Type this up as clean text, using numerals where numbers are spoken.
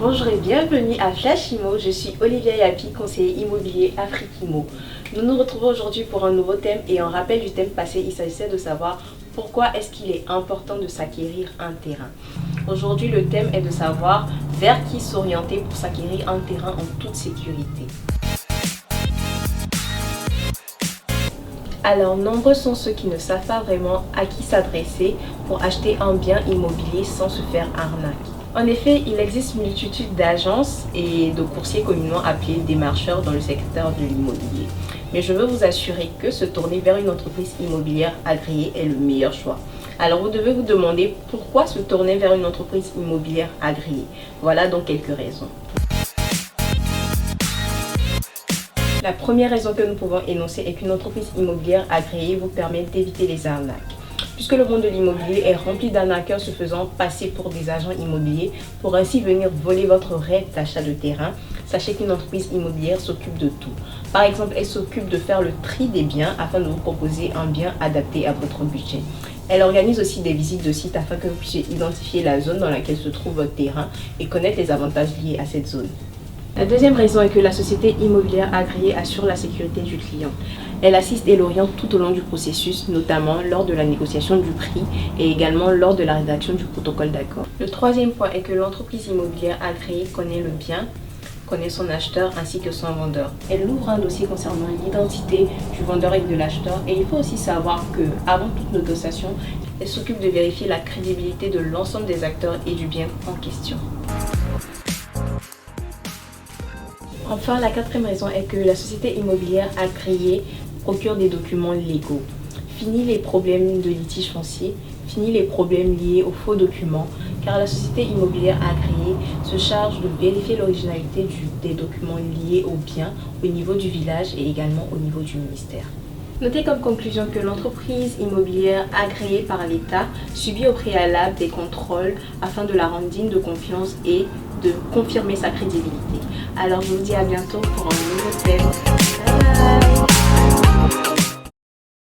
Bonjour et bienvenue à Flash Immo, je suis Olivia Yapi, conseiller immobilier Afrique-Immo. Nous nous retrouvons aujourd'hui pour un nouveau thème et en rappel du thème passé, il s'agissait de savoir pourquoi est-ce qu'il est important de s'acquérir un terrain. Aujourd'hui, le thème est de savoir vers qui s'orienter pour s'acquérir un terrain en toute sécurité. Alors, nombreux sont ceux qui ne savent pas vraiment à qui s'adresser pour acheter un bien immobilier sans se faire arnaquer. En effet, il existe une multitude d'agences et de courtiers communément appelés démarcheurs dans le secteur de l'immobilier. Mais je veux vous assurer que se tourner vers une entreprise immobilière agréée est le meilleur choix. Alors vous devez vous demander pourquoi se tourner vers une entreprise immobilière agréée. Voilà donc quelques raisons. La première raison que nous pouvons énoncer est qu'une entreprise immobilière agréée vous permet d'éviter les arnaques. Puisque le monde de l'immobilier est rempli d'arnaqueurs se faisant passer pour des agents immobiliers pour ainsi venir voler votre rêve d'achat de terrain, sachez qu'une entreprise immobilière s'occupe de tout. Par exemple, elle s'occupe de faire le tri des biens afin de vous proposer un bien adapté à votre budget. Elle organise aussi des visites de sites afin que vous puissiez identifier la zone dans laquelle se trouve votre terrain et connaître les avantages liés à cette zone. La deuxième raison est que la société immobilière agréée assure la sécurité du client. Elle assiste et l'oriente tout au long du processus, notamment lors de la négociation du prix et également lors de la rédaction du protocole d'accord. Le troisième point est que l'entreprise immobilière agréée connaît le bien, connaît son acheteur ainsi que son vendeur. Elle ouvre un dossier concernant l'identité du vendeur et de l'acheteur et il faut aussi savoir que, avant toute négociation, elle s'occupe de vérifier la crédibilité de l'ensemble des acteurs et du bien en question. Enfin, la quatrième raison est que la société immobilière agréée procure des documents légaux. Fini les problèmes de litige foncier, fini les problèmes liés aux faux documents, car la société immobilière agréée se charge de vérifier l'originalité des documents liés aux biens au niveau du village et également au niveau du ministère. Notez comme conclusion que l'entreprise immobilière agréée par l'État subit au préalable des contrôles afin de la rendre digne de confiance et de confirmer sa crédibilité. Alors je vous dis à bientôt pour un nouveau thème. Bye bye.